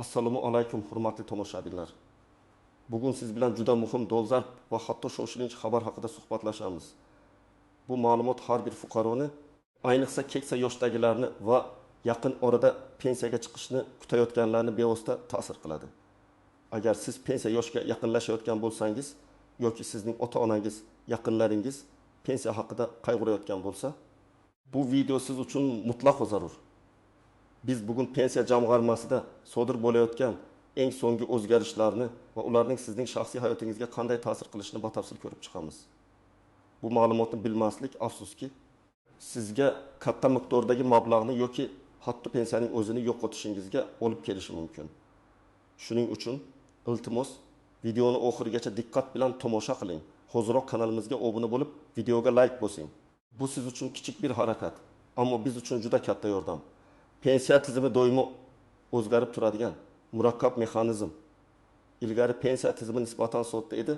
Assalomu alaykum hurmatli tomoshabinlar. Bugun siz bilan juda muhim dolzarb va hatto shoshilinch xabar haqida suhbatlashamiz. Bu ma'lumot har bir fuqaroni, ayniqsa keksa yoshdagilarni va yaqin orada pensiyaga chiqishni kutayotganlarni bevosita ta'sir qiladi. Agar siz pensiya yoshiga yaqinlashayotgan bo'lsangiz yoki sizning ota-onangiz, yaqinlaringiz pensiya haqida qayg'urayotgan bo'lsa, bu video siz uchun mutlaqo zarur. Biz bugun pensiya jamg'armasida sodir bo'layotgan eng so'nggi o'zgarishlarni va ularning sizning shaxsiy hayotingizga qanday ta'sir qilishini batafsil ko'rib chiqamiz. Bu ma'lumotni bilmaslik afsuski sizga katta miqdordagi mablag'ni yoki hatto pensiyaning o'zini yo'qotishingizga olib kelishi mumkin. Shuning uchun iltimos videoni oxirigacha diqqat bilan tomosha qiling. Hoziroq kanalimizga obuna bo'lib, videoga like bosing. Bu siz uchun kichik bir harakat, ammo biz uchun juda katta yordam. Pensiya tizimi doimo o'zgarib turadigan murakkab mexanizm. Ilgari pensiya tizimi nisbatan sodda edi,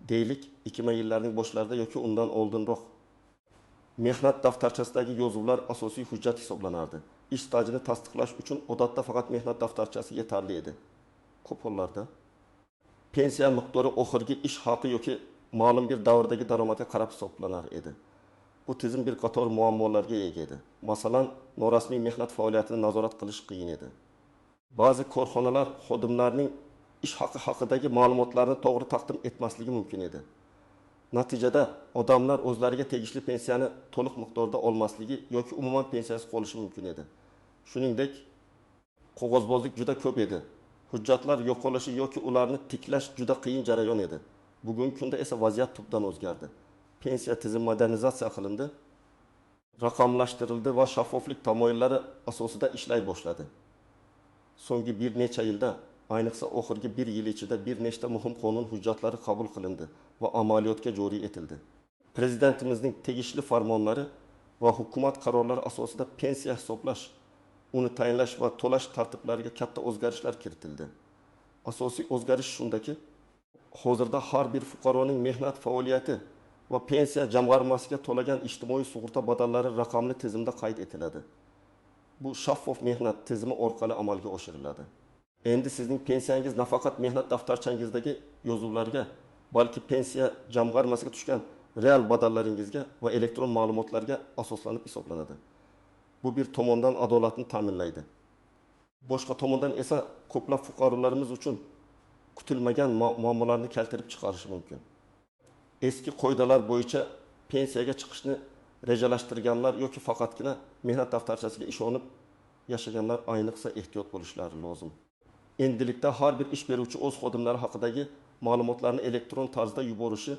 deylik 2000 yillarning boshlarida yoki undan oldinroq. Mehnat daftarchasidagi yozuvlar asosiy hujjat hisoblanardi. Ish stajini tasdiqlash uchun odatda faqat mehnat daftarchasi yetarli edi. Ko'p hollarda pensiya miqdori oxirgi ish haqi yoki ma'lum bir davrdagi daromadga qarab hisoblanar edi. Bu tizim bir qator muammolarga ega edi. Masalan, norasmiy mehnat faoliyatini nazorat qilish qiyin edi. Ba'zi korxonalar xodimlarning ish haqi haqidagi ma'lumotlarni to'g'ri taqdim etmasligi mumkin edi. Natijada odamlar o'zlariga tegishli pensiyani to'liq miqdorda olmasligi yoki umuman pensiyasiz qolishi mumkin edi. Shuningdek, qog'ozbozlik juda ko'p edi. Hujjatlar yo'qolishi yoki ularni tiklash juda qiyin jarayon edi. Bugungi kunda esa vaziyat tubdan o'zgardi. Pensiya tizimi modernizatsiya qilindi, raqamlashtirildi va shaffoflik tamoyillari asosida ishlay boshladi. So'nggi bir necha yilda, ayniqsa oxirgi bir yil ichida bir nechta muhim qonun hujjatlari qabul qilindi va amaliyotga joriy etildi. Prezidentimizning tegishli farmonlari va hukumat qarorlari asosida pensiya hisoblash, uni tayinlash va to'lash tartiblariga katta o'zgarishlar kiritildi. Asosiy o'zgarish shundaki, hozirda har bir fuqaroning mehnat faoliyati va pensiya jamg'armasiga to'lagan ijtimoiy sug'urta badallari raqamli tizimda qayd etiladi. Bu shaffof mehnat tizimi orqali amalga oshiriladi. Endi sizning pensiyangiz nafaqat mehnat daftarchangizdagi yozuvlarga, balki pensiya jamg'armasiga tushgan real badallaringizga va elektron ma'lumotlarga asoslanib hisoblanadi. Bu bir tomondan adolatni ta'minlaydi. Boshqa tomondan esa ko'plab fuqarolarimiz uchun kutilmagan muammolarni keltirib chiqarishi mumkin. Eski qoidalar bo'yicha pensiyaga chiqishni rejalashtirganlar yoki faqatgina mehnat daftarchasiga ishonib yashaganlar ayniqsa ehtiyot bo'lishlari lozim. Endilikda har bir ish beruvchi o'z xodimlari haqidagi ma'lumotlarni elektron tarzda yuborishi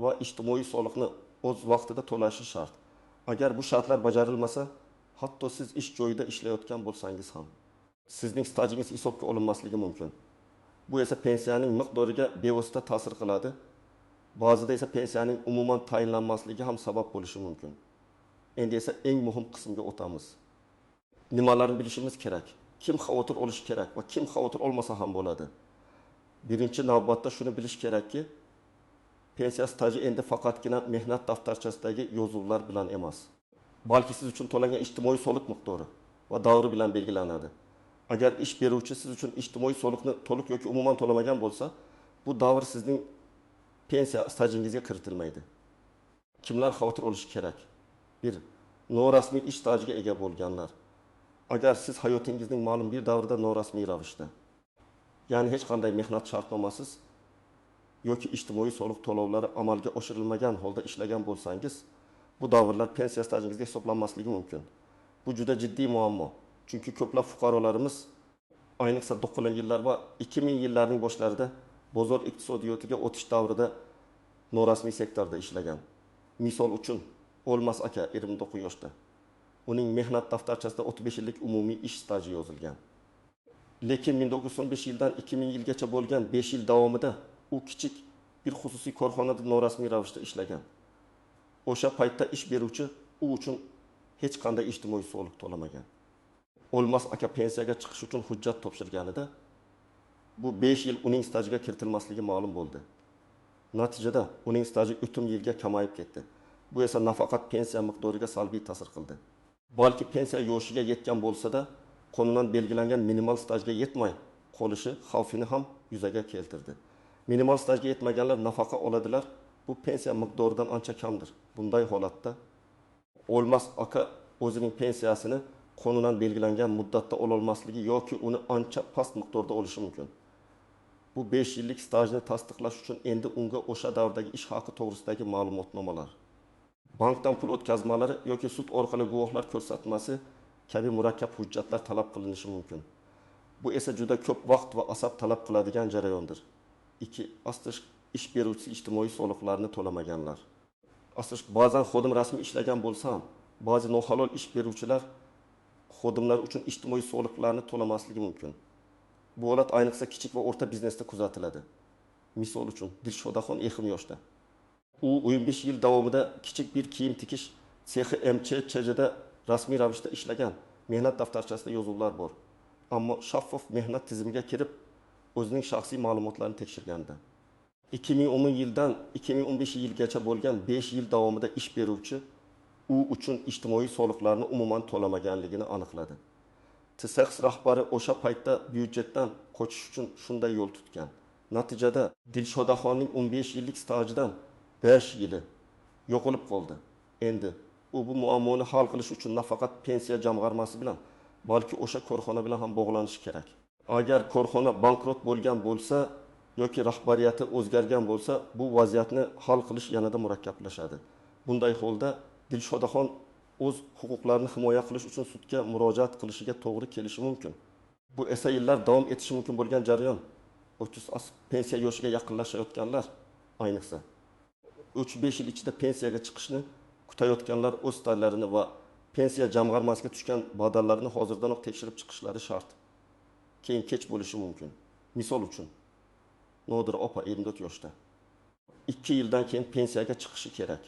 va ijtimoiy soliqni o'z vaqtida to'lashi shart. Agar bu shartlar bajarilmasa, hatto siz ish joyida ishlayotgan bo'lsangiz ham sizning stajingiz hisobga olinmasligi mumkin. Bu esa pensiyaning miqdoriga bevosita ta'sir qiladi. Ba'zida esa pensiyaning umuman tayinlanmasligi ham sabab bo'lishi mumkin. Endi esa eng muhim qismga o'tamiz. Nimalarni bilishimiz kerak? Kim xavotir olishi kerak va kim xavotir olmasa ham bo'ladi? Birinchi navbatda shuni bilish kerakki, pensiya staji endi faqatgina mehnat daftarchasidagi yozuvlar bilan emas, balki siz uchun to'langan ijtimoiy soliq miqdori va davri bilan belgilanadi. Agar ish beruvchi siz uchun ijtimoiy soliqni to'liq yoki umuman to'lamagan bo'lsa, bu davr sizning pensiya stajingizga kiritilmaydi. Kimlar xavotir olishi kerak? 1. Norasmiy ish stajiga ega bo'lganlar. Agar siz hayotingizning ma'lum bir davrida norasmiy ravishda, ya'ni hech qanday mehnat shartnomasiz yoki ijtimoiy soliq to'lovlari amalga oshirilmagan holda ishlagan bo'lsangiz, bu davrlar pensiya stajingizga hisoblanmasligi mumkin. Bu juda jiddiy muammo. Chunki ko'plab fuqarolarimiz ayniqsa 90-yillar va 2000 yillarning boshlarida bozor iqtisodiyotiga o'tish davrida norasmiy sektorda ishlagan. Misol uchun, Olmas aka 29 yoshda. Uning mehnat daftarchasida 35 yillik umumiy ish staji yozilgan. Lekin 1915 yildan 2000 yilgacha bo'lgan 5 yil davomida u kichik bir xususiy korxonada norasmiy ravishda ishlagan. O'sha paytda ish beruvchi u uchun hech qanday ijtimoiy soliq to'lamagan. Olmas aka pensiyaga chiqish uchun hujjat topshirganida bu 5 yil uning stajiga kiritilmasligi ma'lum bo'ldi. Natijada uning staji o'tgan yilga kamayib ketdi. Bu esa nafaqat pensiya miqdoriga salbiy ta'sir qildi, balki pensiya yoshiga yetgan bo'lsa-da, qonundan belgilangan minimal stajga yetmay, qolishi xavfini ham yuzaga keltirdi. Minimal stajga yetmaganlar nafaqa oladilar. Bu pensiya miqdoridan ancha kamdir. Bunday holatda O'lmas aka o'zining pensiyasini qonunan belgilangan muddatda ololmasligi yoki uni ancha past miqdorda olishi mumkin. Bu 5 yillik stajni tasdiqlash uchun endi unga o'sha davrdagi ish haqi to'g'risidagi ma'lumotnomalar, bankdan pul o'tkazmalari yoki sud orqali guvohlar ko'rsatmasi kabi murakkab hujjatlar talab qilinishi mumkin. Bu esa juda ko'p vaqt va asab talab qiladigan jarayondir. 2. Aslish ish beruvchi ijtimoiy soliqlarni to'lamaganlar. Aslish ba'zan xodim rasmiy ishlagan bo'lsa ham, ba'zi nohalol ish beruvchilar xodimlar uchun ijtimoiy soliqlarni to'lamasligi mumkin. Bu holat ayniqsa kichik va o'rta biznesda kuzatiladi. Misol uchun, Dilshodaxon Exim yoshda. U 15 yil davomida kichik bir kiyim tikish sexi MCHJda rasmiy ravishda ishlagan. Mehnat daftarchasida yozuvlar bor. Ammo shaffof mehnat tizimiga kirib, o'zining shaxsiy ma'lumotlarini tekshirganda 2010 yildan 2015 yilgacha bo'lgan 5 yil davomida ish beruvchi u uchun ijtimoiy soliqlarni umuman to'lamaganligini aniqladi. TSEX rahbari o'sha paytda byudjetdan qochish uchun shunday yo'l tutgan. Natijada Dilshodaxonning 15 yillik stajidan 5 yili yo'qolib qoldi. Endi u bu muammoni hal qilish uchun nafaqat pensiya jamg'armasi bilan, balki o'sha korxona bilan ham bog'lanishi kerak. Agar korxona bankrot bo'lgan bo'lsa yoki rahbariyati o'zgargan bo'lsa, bu vaziyatni hal qilish yanada murakkablashadi. Bunday holda Dilshodaxon o'z huquqlarini himoya qilish uchun sudga murojaat qilishiga to'g'ri kelishi mumkin. Bu esa yillar davom etishi mumkin bo'lgan jarayon. 30 pensiya yoshiga yaqinlashayotganlar, ayniqsa 3-5 yil ichida pensiyaga chiqishni kutayotganlar o'z stajlarini va pensiya jamg'armasiga tushgan badallarini hozirdanoq tekshirib chiqishlari shart. Keyin kech bo'lishi mumkin. Misol uchun, Nodir opa 24 yoshda. 2 yildan keyin pensiyaga chiqishi kerak.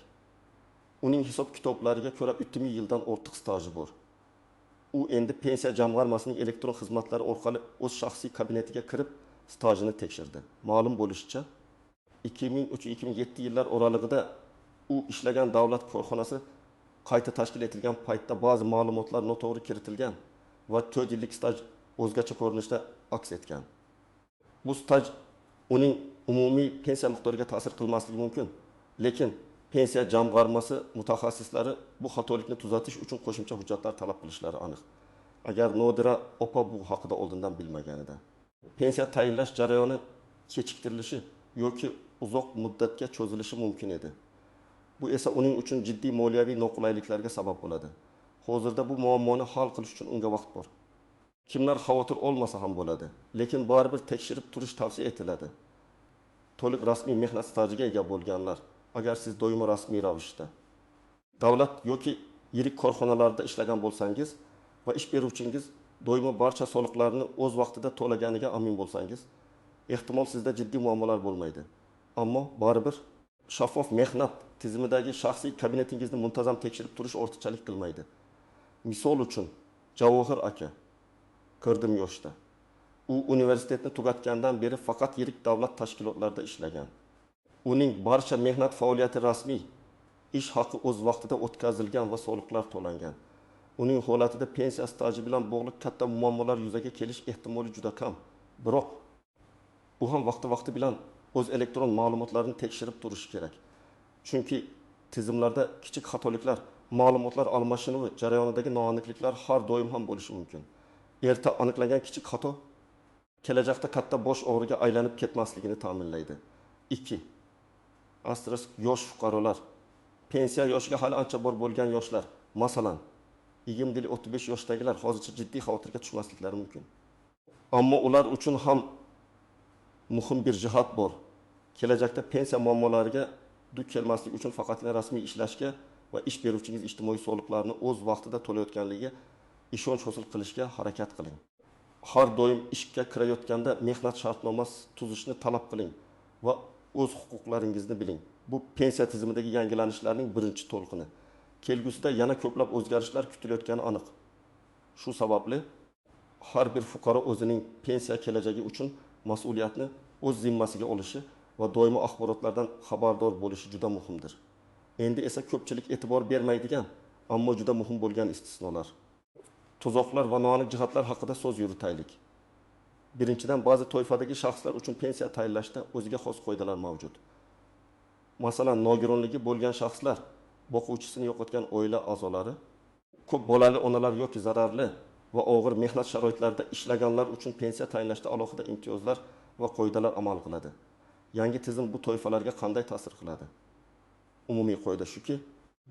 Uning hisob kitoblariga ko'ra 3000 yildan ortiq staji bor. U endi pensiya jamg'armasining elektron xizmatlari orqali o'z shaxsiy kabinetiga kirib stajini tekshirdi. Ma'lum bo'lishicha, 2003-2007 yillar oralig'ida u ishlagan davlat korxonasi qayta tashkil etilgan paytda ba'zi ma'lumotlar noto'g'ri kiritilgan va 4 yillik staj o'zgacha ko'rinishda aks etgan. Bu staj uning umumiy pensiya miqdoriga ta'sir qilmasligi mumkin, lekin pensiya jamg'armasi mutaxassislari bu xatolikni tuzatish uchun qo'shimcha hujjatlar talab qilishlari aniq. Agar Nodira opa bu haqida oldindan bilmaganida. Pensiya tayinlash jarayoni kechiktirilishi yoki uzoq muddatga cho'zilishi mumkin edi. Bu esa uning uchun jiddiy moliyaviy noqulayliklarga sabab bo'ladi. Hozirda bu muammoni hal qilish uchun unga vaqt bor. Kimlar xavotir olmasa ham bo'ladi, lekin baribir tekshirib turish tavsiya etiladi. To'liq rasmiy mehnat stajiga ega bo'lganlar, agar siz doimo rasmiy ravishda davlat yoki yirik korxonalarda ishlagan bo'lsangiz va ish beruvchingiz doimo barcha soliqlarni o'z vaqtida to'laganiga amin bo'lsangiz, ehtimol sizda jiddiy muammolar bo'lmaydi. Ammo baribir shaffof mehnat tizimidagi shaxsiy kabinetingizni muntazam tekshirib turish ortiqchalik qilmaydi. Misol uchun, Javohir aka Kirdim yoshda. U universitetni tugatgandan beri faqat yirik davlat tashkilotlarida ishlagan. Uning barcha mehnat faoliyati rasmiy, ish haqi o'z vaqtida o'tkazilgan va soliqlar to'langan. Uning holatida pensiya staji bilan bog'liq katta muammolar yuzaga kelish ehtimoli juda kam. Biroq u ham vaqti bilan o'z elektron ma'lumotlarini tekshirib turishi kerak. Chunki tizimlarda kichik xatoliklar, ma'lumotlar almashinuvi jarayonidagi noaniqliklar har doim ham bo'lishi mumkin. Erta aniqlangan kichik xato kelajakda katta bosh og'riga aylanib ketmasligini ta'minlaydi. 2. Astrosk yosh fuqarolar, pensiya yoshiga hali ancha bor bo'lgan yoshlar, masalan, 20-35 yoshdagilar hozircha jiddiy xavotirga tushmasliklari mumkin. Ammo ular uchun ham muhim bir jihat bor. Kelajakda pensiya muammolariga duch kelmaslik uchun faqatgina rasmiy ishlashga va ish beruvchingiz ijtimoiy soliqlarni o'z vaqtida to'layotganligiga ishonch hosil qilishga harakat qiling. Har doim ishga kirayotganda mehnat shartnomasi tuzishni talab qiling va o'z huquqlaringizni biling. Bu pensiya tizimidagi yangilanishlarning birinchi to'lqini. Kelgusida yana ko'plab o'zgarishlar kutilayotgani aniq. Shu sababli har bir fuqaro o'zining pensiya kelajagi uchun mas'uliyatni o'z zimmasiga olishi va doimo axborotlardan xabardor bo'lishi juda muhimdir. Endi esa ko'pchilik e'tibor bermaydigan, ammo juda muhim bo'lgan istisnolar. Tuzoqlar va noaniq jihatlar haqida so'z yuritaylik. Birinchidan, ba'zi toifadagi shaxslar uchun pensiya tayinlashda o'ziga xos qoidalar mavjud. Masalan, nogironligi bo'lgan shaxslar, boquvchisini yo'qotgan oila a'zolari, ko'p bolali onalar yoki zararli va og'ir mehnat sharoitlarida ishlaganlar uchun pensiya tayinlashda alohida imtiyozlar va qoidalar amal qiladi. Yangi tizim bu toifalarga qanday ta'sir qiladi? Umumiy qoida shuki,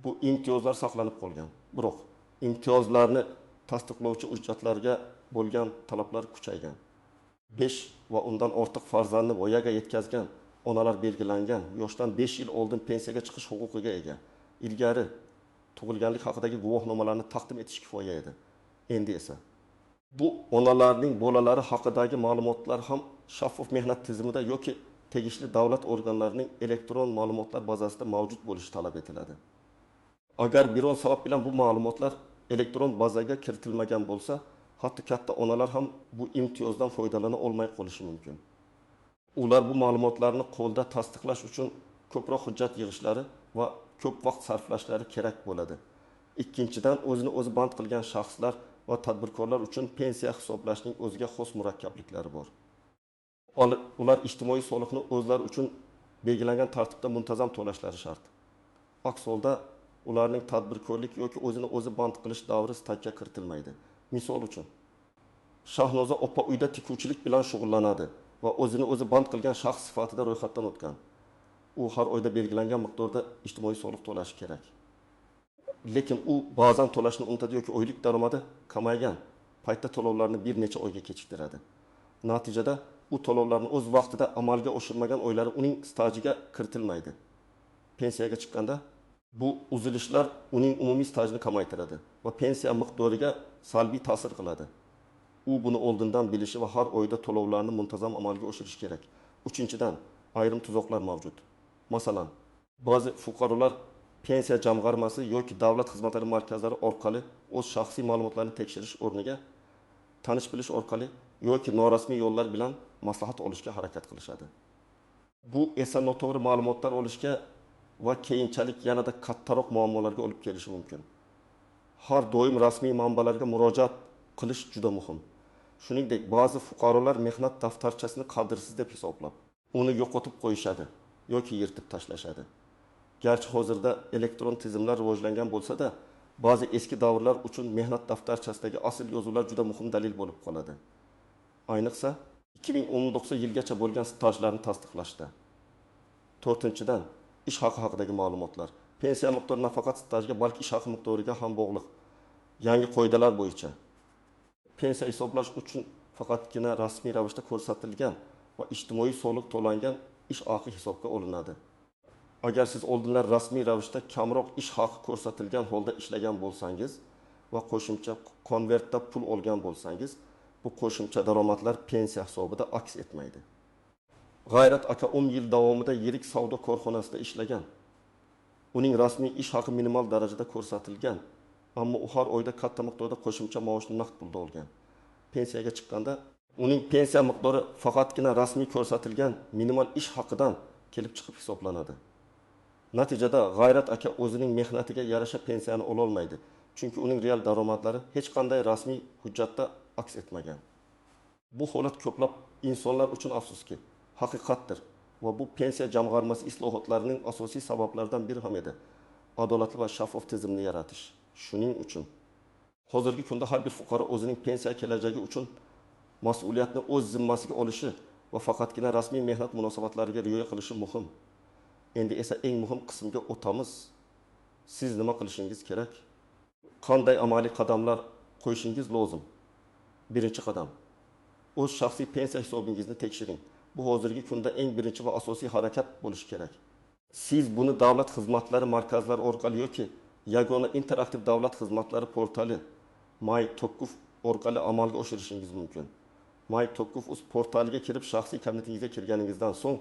bu imtiyozlar saqlanib qolgan. Biroq imtiyozlarni tasdiqlovchi hujjatlarga bo'lgan talablar kuchaygan. 5 va undan ortiq farzandni voyaga yetkazgan onalar belgilangan yoshdan 5 yil oldin pensiyaga chiqish huquqiga ega. Ilgari tug'ilganlik haqidagi guvohnomalarni taqdim etish kifoya edi. Endi esa bu onalarning bolalari haqidagi ma'lumotlar ham shaffof mehnat tizimida yoki tegishli davlat organlarining elektron ma'lumotlar bazasida mavjud bo'lishi talab etiladi. Agar biron sabab bilan bu ma'lumotlar elektron bazaga kiritilmagan bo'lsa, hatto katta onalar ham bu imtiyozdan foydalana olmay qolishi mumkin. Ular bu ma'lumotlarni qo'lda tasdiqlash uchun ko'proq hujjat yig'ishlari va ko'p vaqt sarflashlari kerak bo'ladi. Ikkinchidan, o'zini o'zi band qilgan shaxslar va tadbirkorlar uchun pensiya hisoblashning o'ziga xos murakkabliklari bor. Ular ijtimoiy soliqni o'zlari uchun belgilangan tartibda muntazam to'lashlari shart. Aks holda ularning tadbirkorlik yoki o'zini o'zi band qilish davri statga kiritilmaydi. Misol uchun, Shahnoza opa uyda tikuvchilik bilan shug'ullanadi va o'zini o'zi band qilgan shaxs sifatida ro'yxatdan o'tgan. U har oyda belgilangan miqdorda ijtimoiy soliq to'lashi kerak. Lekin u ba'zan to'lashni unutadi yoki oylik daromadi kamaygan paytda to'lovlarni bir necha oyga kechiktiradi. Natijada u to'lovlarni o'z vaqtida amalga oshirmagan oylari uning stajiga kiritilmaydi. Pensiyaga chiqqanda bu uzilishlar uning umumiy stajini kamaytiradi va pensiya miqdoriga salbiy ta'sir qiladi. U buni oldindan bilishi va har oyda to'lovlarni muntazam amalga oshirishi kerak. Uchinchidan, ayrim tuzoqlar mavjud. Masalan, ba'zi fuqarolar pensiya jamg'armasi yoki davlat xizmatlari markazlari orqali o'z shaxsiy ma'lumotlarini tekshirish o'rniga tanish bilish orqali yoki norasmiy yo'llar bilan maslahat olishga harakat qilishadi. Bu esa noto'g'ri ma'lumotlar olishga va keyinchalik yanada kattaroq muammolarga olib kelishi mumkin. Har doim rasmiy manbalarga murojaat qilish juda muhim. Shuningdek, ba'zi fuqarolar mehnat daftarchasini qadrsiz deb hisoblab, uni yo'qotib qo'yishadi yoki yirtib tashlashadi. Garchi hozirda elektron tizimlar rivojlangan bo'lsa-da, ba'zi eski davrlar uchun mehnat daftarchasidagi asl yozuvlar juda muhim dalil bo'lib qoladi. Ayniqsa 2019 yilgacha bo'lgan stajlarni tasdiqlashda. 4-dan, ish haqi haqidagi ma'lumotlar. Pensiya miqdori nafaqat stajga, balki ish haqi miqdoriga ham bog'liq. Yangi qoidalar bo'yicha pensiya hisoblash uchun faqatgina rasmiy ravishda ko'rsatilgan va ijtimoiy soliq to'langan ish haqi hisobga olinadi. Agar siz oldinlar rasmiy ravishda kamroq ish haqi ko'rsatilgan holda ishlagan bo'lsangiz va qo'shimcha konvertda pul olgan bo'lsangiz, bu qo'shimcha daromadlar pensiya hisobida aks etmaydi. G'ayrat aka 10 yil davomida yirik savdo korxonasida ishlagan. Uning rasmiy ish haqi minimal darajada ko'rsatilgan, ammo u har oyda katta miqdorda qo'shimcha maoshni naqd pulda olgan. Pensiyaga chiqqanda uning pensiya miqdori faqatgina rasmiy ko'rsatilgan minimal ish haqidan kelib chiqib hisoblanadi. Natijada G'ayrat aka o'zining mehnatiga yarasha pensiyani ola olmaydi, chunki uning real daromadlari hech qanday rasmiy hujjatda aks etmagan. Bu holat ko'plab insonlar uchun afsuski haqiqatdir va bu pensiya jamg'armasi islohotlarining asosiy sabablaridan biri ham edi. Adolatli va shaffof tizimni yaratish. Shuning uchun hozirgi kunda har bir fuqaro o'zining pensiya kelajagi uchun mas'uliyatni o'z zimmasiga olishi va faqatgina rasmiy mehnat munosabatlariga rioya qilishi muhim. Endi esa eng muhim qismga o'tamiz. Siz nima qilishingiz kerak? Qanday amaliy qadamlar qo'yishingiz lozim? Birinchi qadam: o'z shaxsiy pensiya hisobingizni tekshiring. Bu hozirgi kunda eng birinchi va asosiy harakat bo'lishi kerak. Siz buni davlat xizmatlari markazlari orqali yoki yagona interaktiv davlat xizmatlari portali My.Tokkuf orqali amalga oshirishingiz mumkin. My.Tokkuf portaliga kirib shaxsiy kabinetingizga kirganingizdan so'ng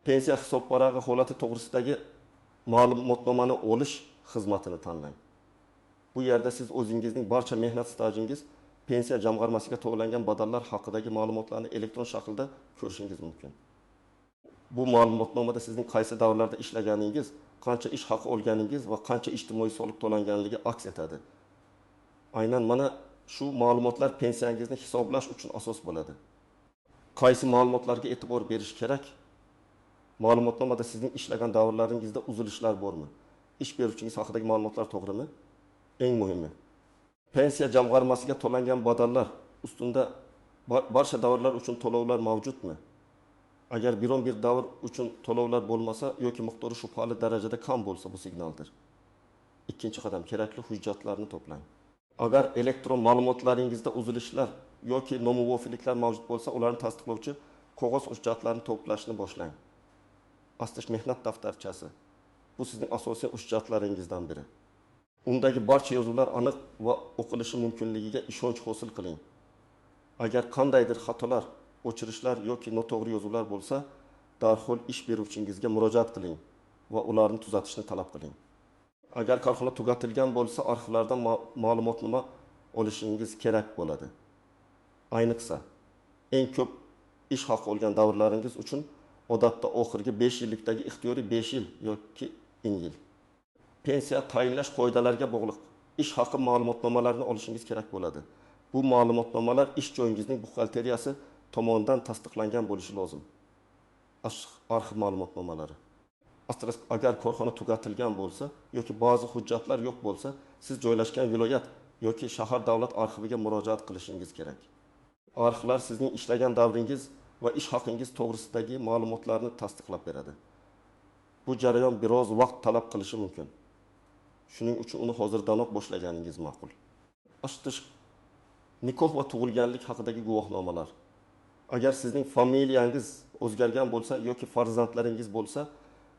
pensiya hisob varag'i holati to'g'risidagi ma'lumotnomani olish xizmatini tanlang. Bu yerda siz o'zingizning barcha mehnat stajingiz, pensiya jamg'armasiga to'langan badallar haqidagi ma'lumotlarni elektron shaklda ko'rishingiz mumkin. Bu ma'lumotnomada sizning qaysi davrlarda ishlaganingiz, qancha ish haqi olganingiz va qancha ijtimoiy soliq to'langanligi aks etadi. Aynan mana shu ma'lumotlar pensiyangizni hisoblash uchun asos bo'ladi. qaysi ma'lumotlarga e'tibor berish kerak? Ma'lumotnomada sizning ishlagan davrlaringizda uzilishlar bormi? Ish beruvchingiz haqidagi ma'lumotlar to'g'rimi? Eng muhimi, pensiya jamg'armasiga to'langan badallar ustunda barcha davrlar uchun to'lovlar mavjudmi? Agar biron bir davr uchun to'lovlar bo'lmasa yoki miqdori shubhali darajada kam bo'lsa, bu signaldir. Ikkinchi qadam, kerakli hujjatlarni to'plang. Agar elektron ma'lumotlaringizda uzilishlar yoki nomuvofiqliklar mavjud bo'lsa, ularni tasdiqlovchi qog'oz hujjatlarni to'plashni boshlang. Astish mehnat daftarchasi. Bu sizning asosiy hujjatlaringizdan biri. Undagi barcha yozuvlar aniq va o'qilishi mumkinligiga ishonch hosil qiling. Agar qandaydir xatolar, o'chirishlar yoki noto'g'ri yozuvlar bo'lsa, darhol ish beruvchingizga murojaat qiling va ularni tuzatishni talab qiling. Agar korxona tugatilgan bo'lsa, arxivlardan ma'lumotnoma olishingiz kerak bo'ladi. Ayniqsa, eng ko'p ish haqi olgan davrlaringiz uchun odatda oxirgi 5 yillikdagi ixtiyoriy 5 yil yoki 10 yil. Pensiya tayinlash qoidalariga bog'liq ish haqi ma'lumotnomalarini olishingiz kerak bo'ladi. Bu ma'lumotnomalar ish joyingizning buxgalteriyasi tomonidan tasdiqlangan bo'lishi lozim. Arxiv ma'lumotnomalari. Agar korxona tugatilgan bo'lsa yoki ba'zi hujjatlar yo'q bo'lsa, siz joylashgan viloyat yoki shahar davlat arxiviga murojaat qilishingiz kerak. Arxivlar sizning ishlagan davringiz va ish haqingiz to'g'risidagi ma'lumotlarni tasdiqlab beradi. Bu jarayon biroz vaqt talab qilishi mumkin. Shuning uchun uni hozirdanoq boshlaganingiz ma'qul. Nikoh va tug'ilganlik haqidagi guvohnomalar. Agar sizning familiyangiz o'zgargan bo'lsa yoki farzandlaringiz bo'lsa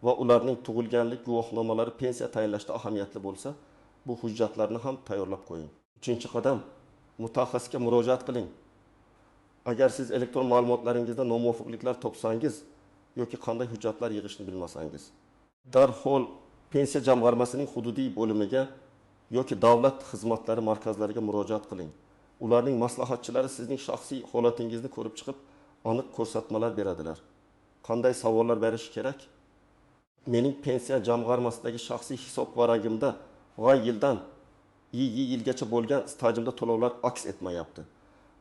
va ularning tug'ilganlik guvohnomalari pensiya tayinlashda ahamiyatli bo'lsa, bu hujjatlarni ham tayyorlab qo'ying. Uchinchi qadam, mutaxassisga murojaat qiling. Agar siz elektron ma'lumotlaringizda nomuvofiqliklar topsangiz yoki qanday hujjatlar yig'ishni bilmasangiz, darhol pensiya jamg'armasining hududiy bo'limiga yoki davlat xizmatlari markazlariga murojaat qiling. Ularning maslahatchilari sizning shaxsiy holatingizni ko'rib chiqib, aniq ko'rsatmalar beradilar. Qanday savollar berish kerak? Mening pensiya jamg'armasidagi shaxsiy hisob varagimda yildan yilgacha bo'lgan stajimda to'lovlar aks etmayapti.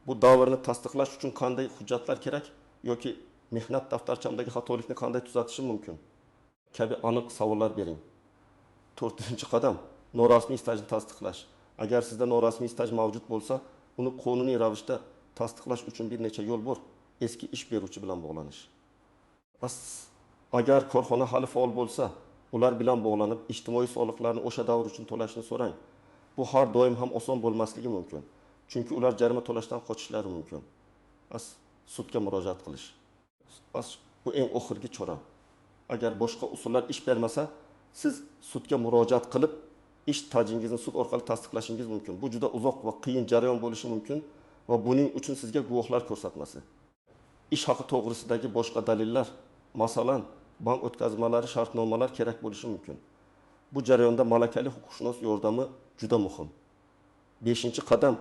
Bu davrni tasdiqlash uchun qanday hujjatlar kerak yoki mehnat daftarchamdagi xatolikni qanday tuzatishim mumkin? Kabi aniq savollar bering. 4-qadam, norasmiy stajni tasdiqlash. Agar sizda norasmiy staj mavjud bo'lsa, uni qonuniy ravishda tasdiqlash uchun bir necha yo'l bor. Eski ish beruvchi bilan bog'lanish. Agar korxona hali faol bo'lsa, ular bilan bog'lanib, ijtimoiy soliqlarni o'sha davr uchun to'lashni so'rang. Bu har doim ham oson bo'lmasligi mumkin. Chunki ular jarima to'lashdan qochishlari mumkin. Sudga murojaat qilish. Bu eng oxirgi chora. Agar boshqa usullar ish bermasa, siz sudga murojaat qilib, ish stajingizni sud orqali tasdiqlashingiz mumkin. Bu juda uzoq va qiyin jarayon bo'lishi mumkin va buning uchun sizga guvohlar ko'rsatmasi, ish haqi to'g'risidagi boshqa dalillar, masalan, bank o'tkazmalari, shartnomalar kerak bo'lishi mumkin. Bu jarayonda malakali huquqshunos yordami juda muhim. 5-qadam,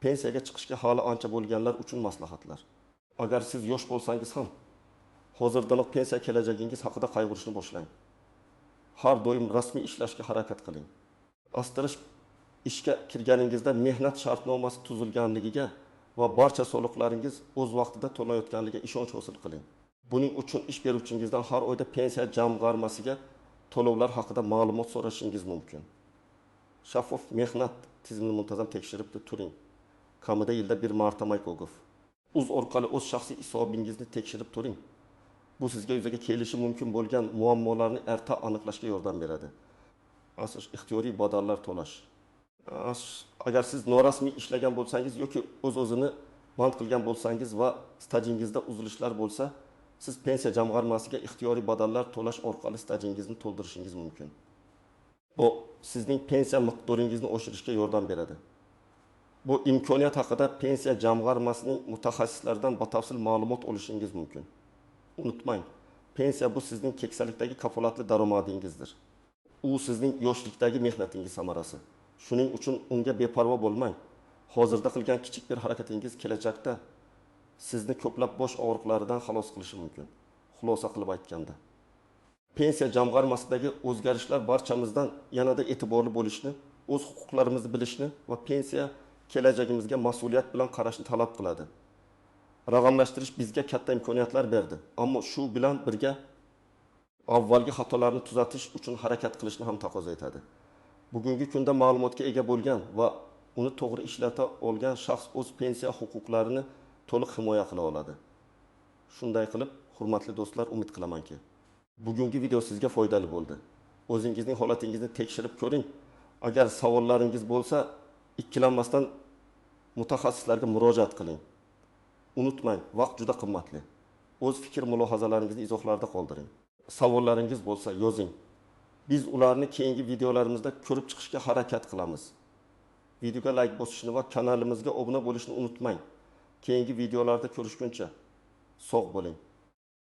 pensiyaga chiqishga hali ancha bo'lganlar uchun maslahatlar. Agar siz yosh bo'lsangiz ham, hozirdanoq pensiya kelajagingiz haqida qayg'urishni boshlang. Har doim rasmiy ishlashga harakat qiling. Ishga kirganingizda mehnat shartnomasi tuzilganligiga va barcha soliqlaringiz o'z vaqtida to'lanayotganligiga ishonch hosil qiling. Buning uchun ish beruvchingizdan har oyda pensiya jamg'armasiga to'lovlar haqida ma'lumot so'rashingiz mumkin. Shaffof mehnat tizimini muntazam tekshirib turing. Kamida yilda bir marta Maykogov. Orqali o'z shaxsiy hisobingizni tekshirib turing. Bu sizga yuzaga kelishi mumkin bo'lgan muammolarni erta aniqlashga yordam beradi. Ixtiyoriy badallar to'lash. Agar siz norasmiy ishlagan bo'lsangiz yoki o'z-o'zini band qilgan bo'lsangiz va stajingizda uzilishlar bo'lsa, siz pensiya jamg'armasiga ixtiyoriy badallar to'lash orqali stajingizni to'ldirishingiz mumkin. Bu sizning pensiya miqdoringizni oshirishga yordam beradi. Bu imkoniyat haqida pensiya jamg'armasining mutaxassislaridan batafsil ma'lumot olishingiz mumkin. Unutmang, pensiya bu sizning keksalikdagi kafolatli daromadingizdir. U sizning yoshlikdagi mehnatingiz samarasi. Shuning uchun unga beparvo bo'lmang. Hozirda qilgan kichik bir harakatingiz kelajakda sizni ko'plab bosh og'riqlaridan xalos qilishi mumkin. Xulosa qilib aytganda, pensiya jamg'armasidagi o'zgarishlar barchamizdan yanada e'tiborli bo'lishni, o'z huquqlarimizni bilishni va pensiya kelajagimizga mas'uliyat bilan qarashni talab qiladi. rag'amlashtirish bizga katta imkoniyatlar berdi. Ammo shu bilan birga avvalgi xatolarni tuzatish uchun harakat qilishni ham taqozo etadi. Bugungi kunda ma'lumotga ega bo'lgan va uni to'g'ri ishlata olgan shaxs o'z pensiya huquqlarini to'liq himoya qila oladi. Shunday qilib, hurmatli do'stlar, umid qilamanki, bugungi video sizga foydali bo'ldi. O'zingizning holatingizni tekshirib ko'ring. Agar savollaringiz bo'lsa, ikkilanmasdan mutaxassislarga murojaat qiling. Unutmang, vaqt juda qimmatli. O'z fikr mulohazalaringizni izohlarda qoldiring. Savollaringiz bo'lsa, yozing. Biz ularni keyingi videolarimizda ko'rib chiqishga harakat qilamiz. Videoga like bosishni va kanalimizga obuna bo'lishni unutmang. Keyingi videolarda ko'rishguncha sog' bo'ling.